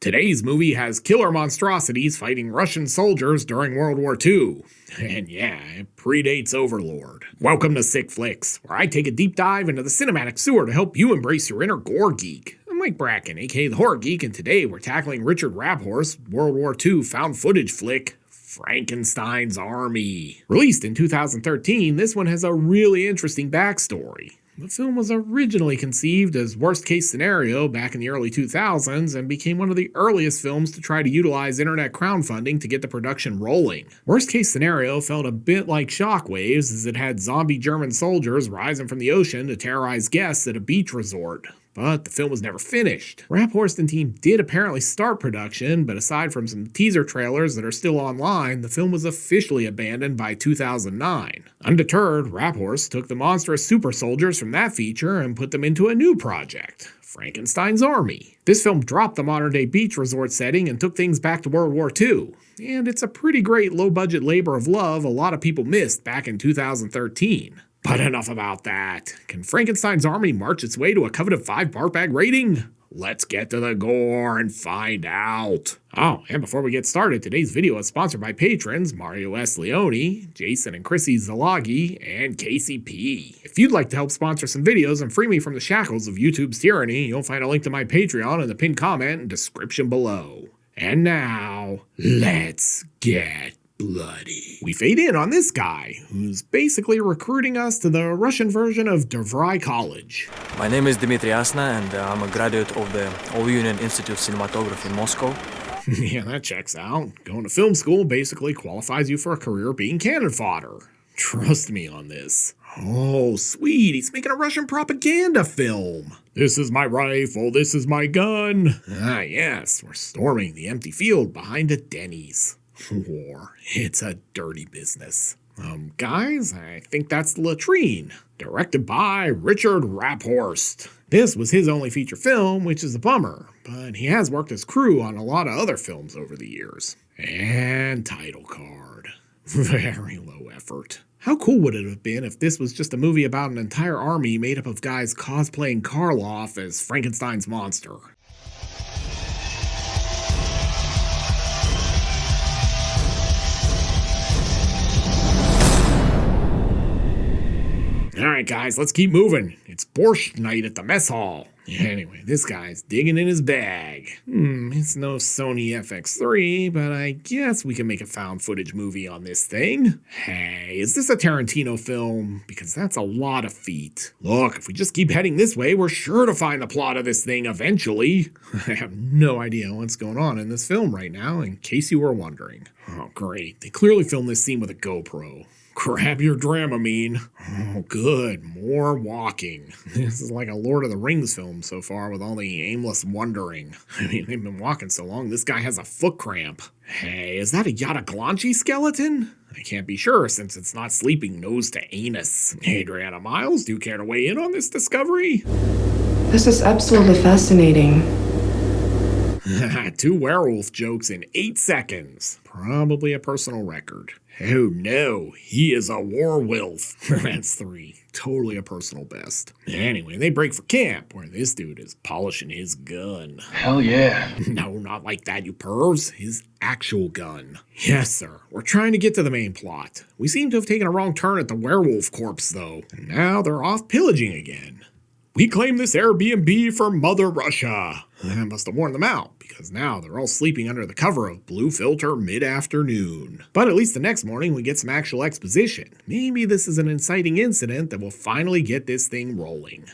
Today's movie has killer monstrosities fighting Russian soldiers during World War II. And yeah, it predates Overlord. Welcome to Sick Flicks, where I take a deep dive into the cinematic sewer to help you embrace your inner gore geek. I'm Mike Bracken, aka the Horror Geek, and today we're tackling Richard Raphors's World War II found footage flick, Frankenstein's Army. Released in 2013, this one has a really interesting backstory. The film was originally conceived as worst-case scenario back in the early 2000s and became one of the earliest films to try to utilize internet crowdfunding to get the production rolling. Worst-case scenario felt a bit like Shockwaves as it had zombie German soldiers rising from the ocean to terrorize guests at a beach resort. But the film was never finished. Raphorst and team did apparently start production, but aside from some teaser trailers that are still online, the film was officially abandoned by 2009. Undeterred, Raphorst took the monstrous super soldiers from that feature and put them into a new project, Frankenstein's Army. This film dropped the modern-day beach resort setting and took things back to World War II. And it's a pretty great low-budget labor of love a lot of people missed back in 2013. But enough about that. Can Frankenstein's Army march its way to a coveted 5 bark bag rating? Let's get to the gore and find out. Oh, and before we get started, today's video is sponsored by patrons Mario S. Leone, Jason and Chrissy Zalagi, and Casey P. If you'd like to help sponsor some videos and free me from the shackles of YouTube's tyranny, you'll find a link to my Patreon in the pinned comment and description below. And now, let's get bloody. We fade in on this guy, who's basically recruiting us to the Russian version of DeVry College. My name is Dmitry Asna, and I'm a graduate of the All-Union Institute of Cinematography in Moscow. Yeah, that checks out. Going to film school basically qualifies you for a career being cannon fodder. Trust me on this. Oh, sweet, he's making a Russian propaganda film. This is my rifle, this is my gun. Ah, yes, we're storming the empty field behind a Denny's. War. It's a dirty business. Guys, I think that's the latrine. Directed by Richard Raphorst. This was his only feature film, which is a bummer, but he has worked as crew on a lot of other films over the years. And title card. Very low effort. How cool would it have been if this was just a movie about an entire army made up of guys cosplaying Karloff as Frankenstein's monster? Alright guys, let's keep moving. It's borscht night at the mess hall. Anyway, this guy's digging in his bag. It's no Sony FX3, but I guess we can make a found footage movie on this thing. Hey, is this a Tarantino film? Because that's a lot of feet. Look, if we just keep heading this way, we're sure to find the plot of this thing eventually. I have no idea what's going on in this film right now, in case you were wondering. Oh great, they clearly filmed this scene with a GoPro. Grab your Dramamine. Oh, good. More walking. This is like a Lord of the Rings film so far with all the aimless wandering. I mean, they've been walking so long, this guy has a foot cramp. Hey, is that a Yataglanchi skeleton? I can't be sure since it's not sleeping nose to anus. Adriana Miles, do you care to weigh in on this discovery? This is absolutely fascinating. 2 werewolf jokes in 8 seconds. Probably a personal record. Oh no, he is a werewolf. That's 3. Totally a personal best. Anyway, they break for camp, where this dude is polishing his gun. Hell yeah. No, not like that, you pervs. His actual gun. Yes, sir. We're trying to get to the main plot. We seem to have taken a wrong turn at the werewolf corpse, though. And now they're off pillaging again. We claim this Airbnb for Mother Russia. That must have worn them out, because now they're all sleeping under the cover of Blue Filter mid-afternoon. But at least the next morning we get some actual exposition. Maybe this is an inciting incident that will finally get this thing rolling.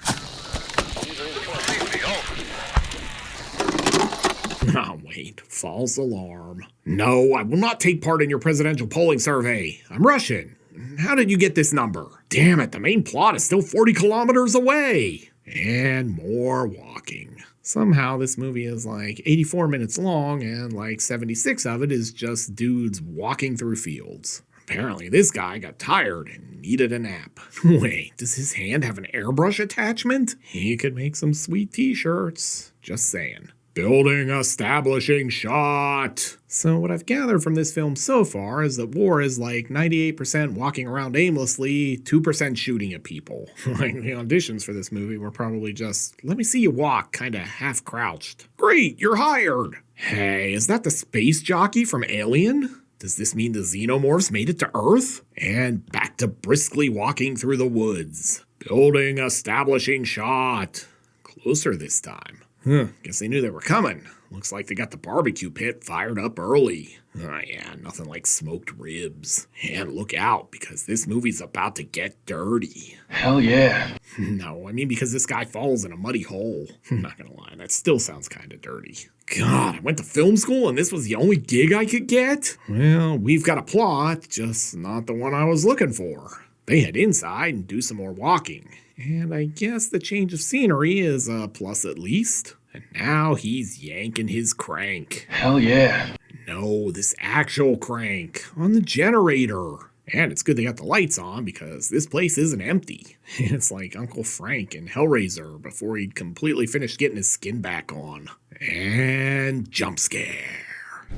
Oh wait, false alarm. No, I will not take part in your presidential polling survey. I'm Russian. How did you get this number? Damn it, the main plot is still 40 kilometers away. And more walking. Somehow this movie is like 84 minutes long and like 76 of it is just dudes walking through fields. Apparently this guy got tired and needed a nap. Wait, does his hand have an airbrush attachment? He could make some sweet t-shirts. Just saying. Building establishing shot. So what I've gathered from this film so far is that war is like 98% walking around aimlessly, 2% shooting at people. Like the auditions for this movie were probably just, let me see you walk, kinda half crouched. Great, you're hired. Hey, is that the space jockey from Alien? Does this mean the xenomorphs made it to Earth? And back to briskly walking through the woods. Building, establishing shot. Closer this time. Guess they knew they were coming. Looks like they got the barbecue pit fired up early. Oh yeah, nothing like smoked ribs. And look out, because this movie's about to get dirty. Hell yeah. No, I mean because this guy falls in a muddy hole. I'm not gonna lie, that still sounds kinda dirty. God, I went to film school and this was the only gig I could get? Well, we've got a plot, just not the one I was looking for. They head inside and do some more walking. And I guess the change of scenery is a plus at least. And now he's yanking his crank. Hell yeah. No, this actual crank on the generator. And it's good they got the lights on because this place isn't empty. It's like Uncle Frank in Hellraiser before he'd completely finished getting his skin back on. And jump scare.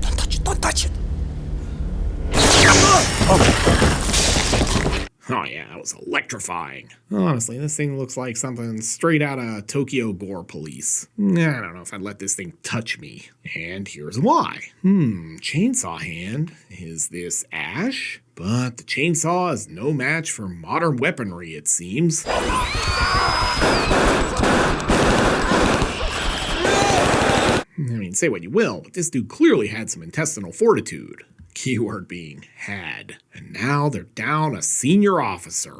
Don't touch it, don't touch it. Oh yeah, that was electrifying. Honestly, this thing looks like something straight out of Tokyo Gore Police. I don't know if I'd let this thing touch me. And here's why. Chainsaw hand. Is this Ash? But the chainsaw is no match for modern weaponry, it seems. I mean, say what you will, but this dude clearly had some intestinal fortitude. Keyword being had. And now they're down a senior officer.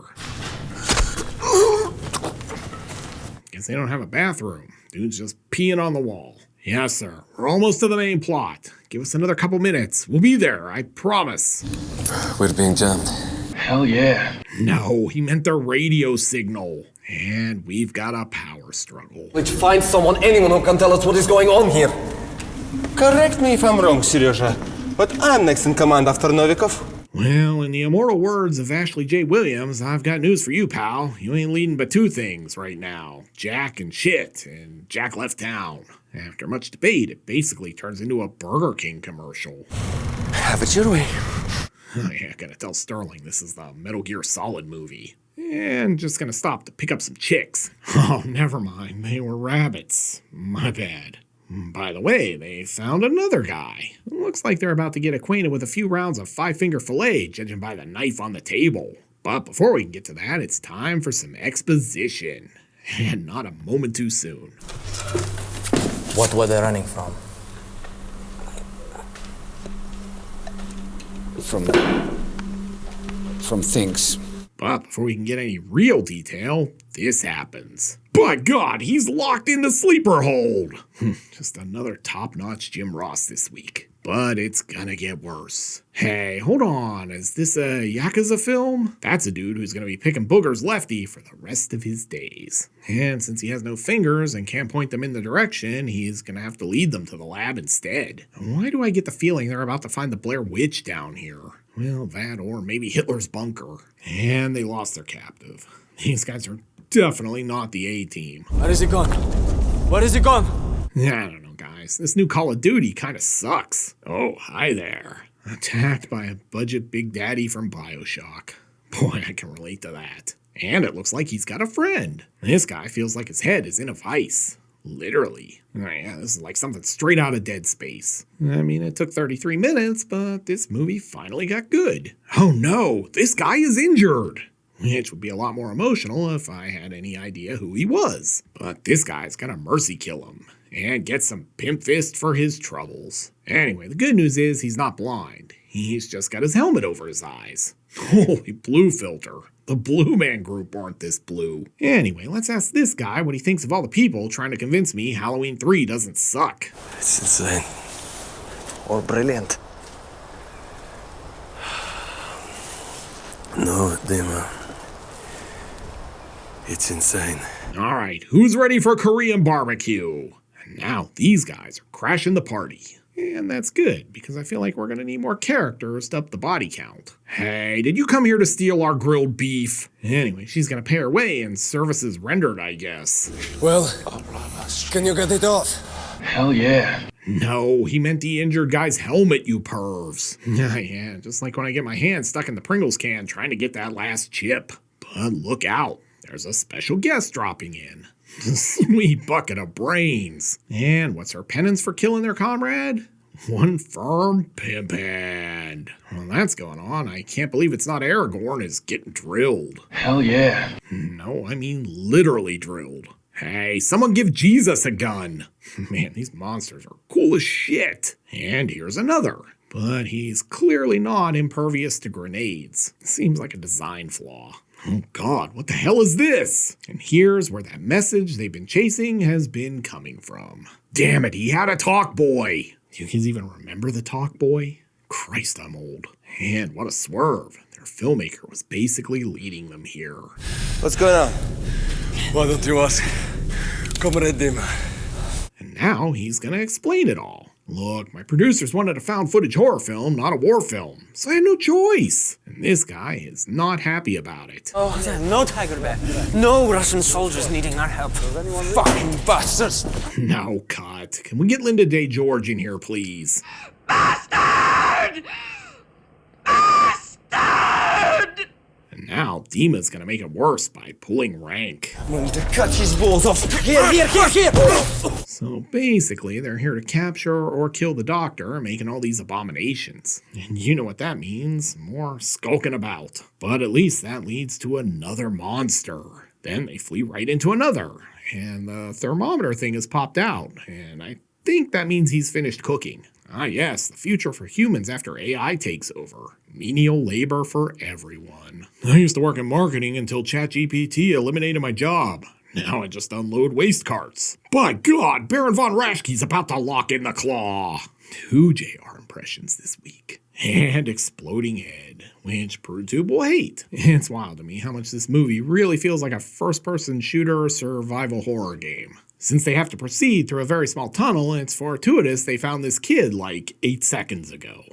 Guess they don't have a bathroom. Dude's just peeing on the wall. Yes, sir. We're almost to the main plot. Give us another couple minutes. We'll be there, I promise. We're being jammed. Hell yeah. No, he meant their radio signal. And we've got a power struggle. Let's find anyone who can tell us what is going on here. Correct me if I'm wrong, Seryoja, but I'm next in command after Novikov. Well, in the immortal words of Ashley J. Williams, I've got news for you, pal. You ain't leading but two things right now. Jack and shit, and Jack left town. After much debate, it basically turns into a Burger King commercial. Have it your way. Oh yeah, gotta tell Sterling this is the Metal Gear Solid movie. And just gonna stop to pick up some chicks. Oh, never mind, they were rabbits. My bad. By the way, they found another guy. Looks like they're about to get acquainted with a few rounds of five-finger fillet, judging by the knife on the table. But before we can get to that, it's time for some exposition. And not a moment too soon. What were they running from? From things. But before we can get any real detail, this happens. By God, he's locked in the sleeper hold! Just another top-notch Jim Ross this week. But it's gonna get worse. Hey, hold on, is this a Yakuza film? That's a dude who's gonna be picking boogers lefty for the rest of his days. And since he has no fingers and can't point them in the direction, he's gonna have to lead them to the lab instead. Why do I get the feeling they're about to find the Blair Witch down here? Well, that or maybe Hitler's bunker. And they lost their captive. These guys are definitely not the A-team. Where is he gone? Where is he gone? I don't know, guys. This new Call of Duty kind of sucks. Oh, hi there. Attacked by a budget Big Daddy from BioShock. Boy, I can relate to that. And it looks like he's got a friend. This guy feels like his head is in a vice. Literally. Oh yeah, this is like something straight out of Dead Space. I mean, it took 33 minutes, but this movie finally got good. Oh no, this guy is injured. Which would be a lot more emotional if I had any idea who he was. But this guy's gonna mercy kill him and get some pimp fist for his troubles. Anyway, the good news is he's not blind. He's just got his helmet over his eyes. Holy blue filter. The Blue Man Group aren't this blue. Anyway, let's ask this guy what he thinks of all the people trying to convince me Halloween 3 doesn't suck. It's insane. Or brilliant. No, Dima. It's insane. Alright, who's ready for Korean barbecue? And now these guys are crashing the party. And that's good, because I feel like we're gonna need more characters to up the body count. Hey, did you come here to steal our grilled beef? Anyway, she's gonna pay her way and services rendered, I guess. Well, can you get it off? Hell yeah. No, he meant the injured guy's helmet, you pervs. Yeah, just like when I get my hand stuck in the Pringles can trying to get that last chip. But look out, there's a special guest dropping in. Sweet bucket of brains. And what's her penance for killing their comrade? One firm pimp hand. Well, that's going on. I can't believe it's not Aragorn is getting drilled. Hell yeah. No, I mean literally drilled. Hey, someone give Jesus a gun. Man, these monsters are cool as shit. And here's another. But he's clearly not impervious to grenades. Seems like a design flaw. Oh God, what the hell is this? And here's where that message they've been chasing has been coming from. Damn it, he had a talk boy. Do you guys even remember the talk boy? Christ, I'm old. And what a swerve. Their filmmaker was basically leading them here. What's going on? Why don't you ask Comrade Dima? And now he's gonna explain it all. Look, my producers wanted a found footage horror film, not a war film, so I had no choice. And this guy is not happy about it. Oh, no Tiger Bear. No Russian soldiers needing our help. Fucking bastards. Now cut. Can we get Linda Day George in here, please? Bastard! Bastard! And now Dima's gonna make it worse by pulling rank. I'm going to cut his balls off. Here! So basically, they're here to capture or kill the doctor, making all these abominations. And you know what that means, more skulking about. But at least that leads to another monster. Then they flee right into another. And the thermometer thing has popped out, and I think that means he's finished cooking. Ah yes, the future for humans after AI takes over. Menial labor for everyone. I used to work in marketing until ChatGPT eliminated my job. Now I just unload waste carts. By God, Baron von Raschke's about to lock in the claw. 2 JR impressions this week. And Exploding Head, which ProTube will hate. It's wild to me how much this movie really feels like a first-person shooter survival horror game. Since they have to proceed through a very small tunnel, and it's fortuitous they found this kid like 8 seconds ago.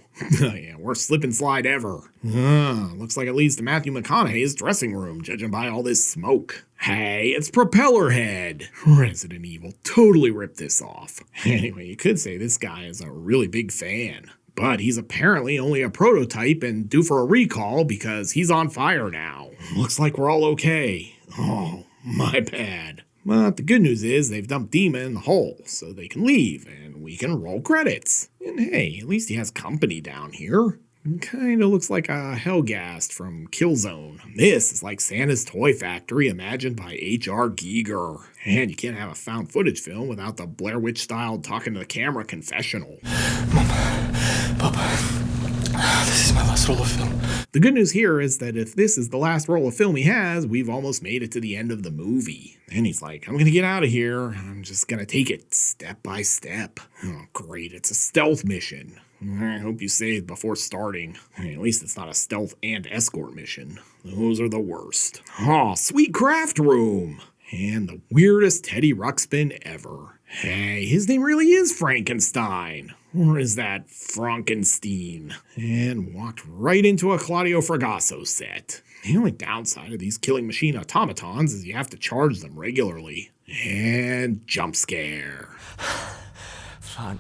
Yeah, worst slip and slide ever. Looks like it leads to Matthew McConaughey's dressing room, judging by all this smoke. Hey, it's Propellerhead. Resident Evil totally ripped this off. Anyway, you could say this guy is a really big fan. But he's apparently only a prototype and due for a recall because he's on fire now. Looks like we're all okay. Oh, my bad. But the good news is they've dumped Dima in the hole, so they can leave, and we can roll credits. And hey, at least he has company down here. Kinda looks like a Hellgast from Killzone. This is like Santa's Toy Factory imagined by H.R. Giger. And you can't have a found footage film without the Blair Witch style talking to the camera confessional. Mom, Papa, this is my last roll of film. The good news here is that if this is the last roll of film he has, we've almost made it to the end of the movie. And he's like, I'm gonna get out of here. I'm just gonna take it step by step. Oh, great, it's a stealth mission. I hope you saved before starting. At least it's not a stealth and escort mission. Those are the worst. Oh, sweet craft room. And the weirdest Teddy Ruxpin ever. Hey, his name really is Frankenstein. Or is that Frankenstein? And walked right into a Claudio Fragasso set. The only downside of these killing machine automatons is you have to charge them regularly. And jump scare. Fun.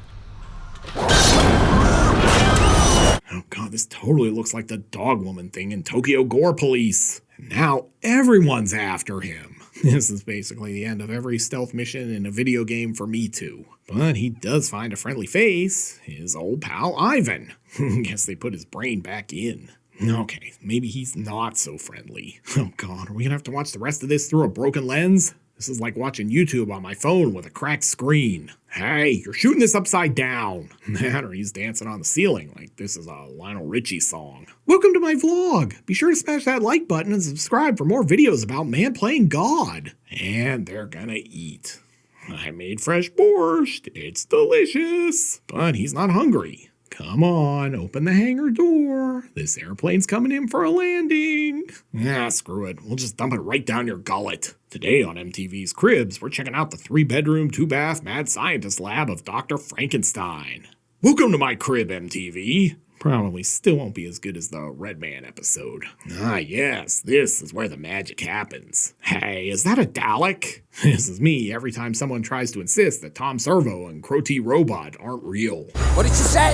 Oh God, this totally looks like the dog woman thing in Tokyo Gore Police. And now everyone's after him. This is basically the end of every stealth mission in a video game for me too. But he does find a friendly face, his old pal Ivan. Guess they put his brain back in. Okay, maybe he's not so friendly. Oh God, are we gonna have to watch the rest of this through a broken lens? This is like watching YouTube on my phone with a cracked screen. Hey, you're shooting this upside down. That or he's dancing on the ceiling like this is a Lionel Richie song. Welcome to my vlog. Be sure to smash that like button and subscribe for more videos about man playing God. And they're gonna eat. I made fresh borscht. It's delicious. But he's not hungry. Come on, open the hangar door. This airplane's coming in for a landing. Ah, screw it. We'll just dump it right down your gullet. Today on MTV's Cribs, we're checking out the 3-bedroom, 2-bath mad scientist lab of Dr. Frankenstein. Welcome to my crib, MTV. Probably still won't be as good as the Red Man episode. Ah, yes, this is where the magic happens. Hey, is that a Dalek? This is me every time someone tries to insist that Tom Servo and Crow T Robot aren't real. What did you say?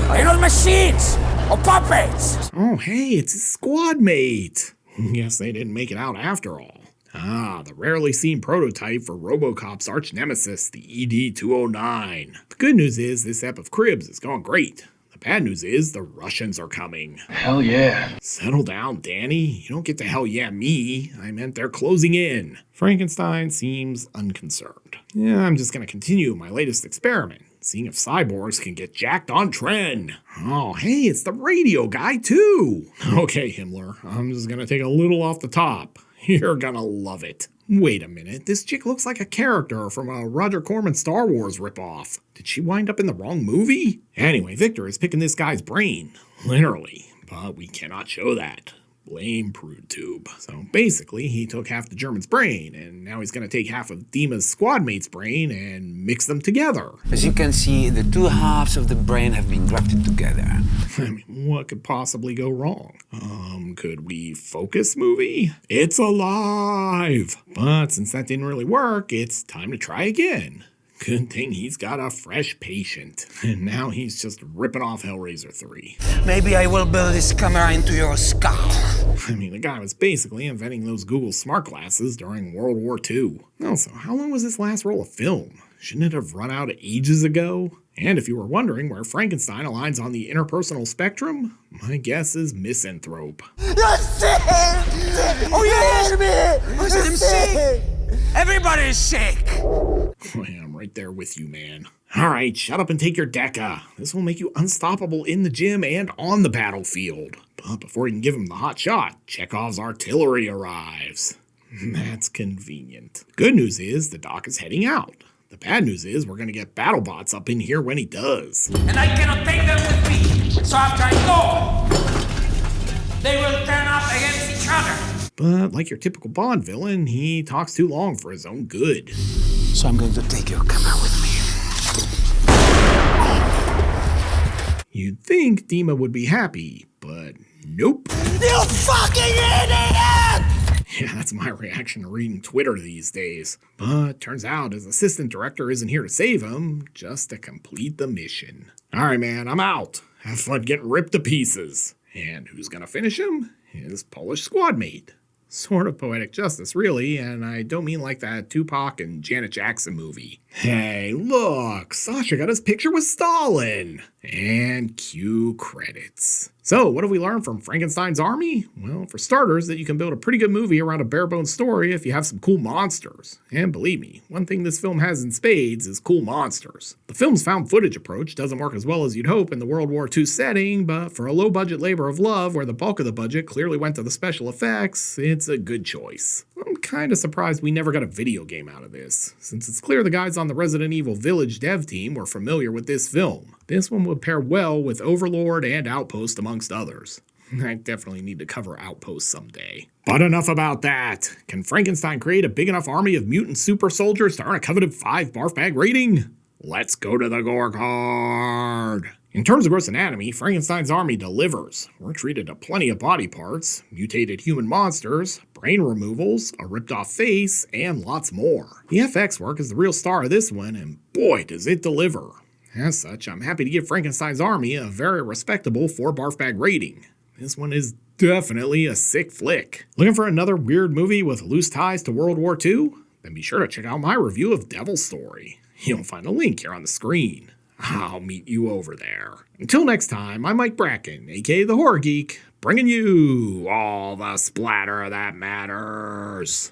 They're not machines or puppets. Oh, hey, it's his squad mate. Guess they didn't make it out after all. Ah, the rarely seen prototype for RoboCop's arch nemesis, the ED-209. The good news is this ep of Cribs is going great. The bad news is the Russians are coming. Hell yeah. Settle down, Danny. You don't get to hell yeah me. I meant they're closing in. Frankenstein seems unconcerned. Yeah, I'm just gonna continue my latest experiment, seeing if cyborgs can get jacked on trend. Oh, hey, it's the radio guy too. Okay, Himmler, I'm just gonna take a little off the top. You're gonna love it. Wait a minute, this chick looks like a character from a Roger Corman Star Wars ripoff. Did she wind up in the wrong movie? Anyway, Victor is picking this guy's brain. Literally. But we cannot show that. Blame PrudeTube. So basically, he took half the German's brain, and now he's going to take half of Dima's squad mate's brain and mix them together. As you can see, the two halves of the brain have been grafted together. I mean, what could possibly go wrong? Could we focus movie? It's alive! But since that didn't really work, it's time to try again. Good thing he's got a fresh patient. And now he's just ripping off Hellraiser 3. Maybe I will build this camera into your skull. I mean, the guy was basically inventing those Google smart glasses during World War II. Also, how long was this last roll of film? Shouldn't it have run out ages ago? And if you were wondering where Frankenstein aligns on the interpersonal spectrum, my guess is misanthrope. You're sick! Oh, you hear me? I'm sick! Everybody's sick! I'm right there with you, man. Alright, shut up and take your Deca. This will make you unstoppable in the gym and on the battlefield. But before you can give him the hot shot, Chekhov's artillery arrives. That's convenient. Good news is the doc is heading out. The bad news is we're gonna get BattleBots up in here when he does. And I cannot take them with me. So after I go, they will turn up against each other. But like your typical Bond villain, he talks too long for his own good. So I'm going to take your camera with me. You'd think Dima would be happy, but nope. You fucking idiot! Yeah, that's my reaction to reading Twitter these days. But turns out his assistant director isn't here to save him, just to complete the mission. Alright man, I'm out. Have fun getting ripped to pieces. And who's gonna finish him? His Polish squad mate. Sort of poetic justice, really, and I don't mean like that Tupac and Janet Jackson movie. Hey, look, Sasha got his picture with Stalin! And cue credits. So, what have we learned from Frankenstein's army? Well, for starters, that you can build a pretty good movie around a bare-bones story if you have some cool monsters. And believe me, one thing this film has in spades is cool monsters. The film's found footage approach doesn't work as well as you'd hope in the World War II setting, but for a low-budget labor of love where the bulk of the budget clearly went to the special effects, it's a good choice. I'm kinda surprised we never got a video game out of this, since it's clear the guys on the Resident Evil Village dev team were familiar with this film. This one would pair well with Overlord and Outpost amongst others. I definitely need to cover Outpost someday. But enough about that. Can Frankenstein create a big enough army of mutant super soldiers to earn a coveted 5 barf bag rating? Let's go to the gore card. In terms of gross anatomy, Frankenstein's army delivers. We're treated to plenty of body parts, mutated human monsters, brain removals, a ripped off face, and lots more. The FX work is the real star of this one, and boy does it deliver. As such, I'm happy to give Frankenstein's army a very respectable 4 barf bag rating. This one is definitely a sick flick. Looking for another weird movie with loose ties to World War II? Then be sure to check out my review of Devil's Story. You'll find a link here on the screen. I'll meet you over there. Until next time, I'm Mike Bracken, aka The Horror Geek, bringing you all the splatter that matters.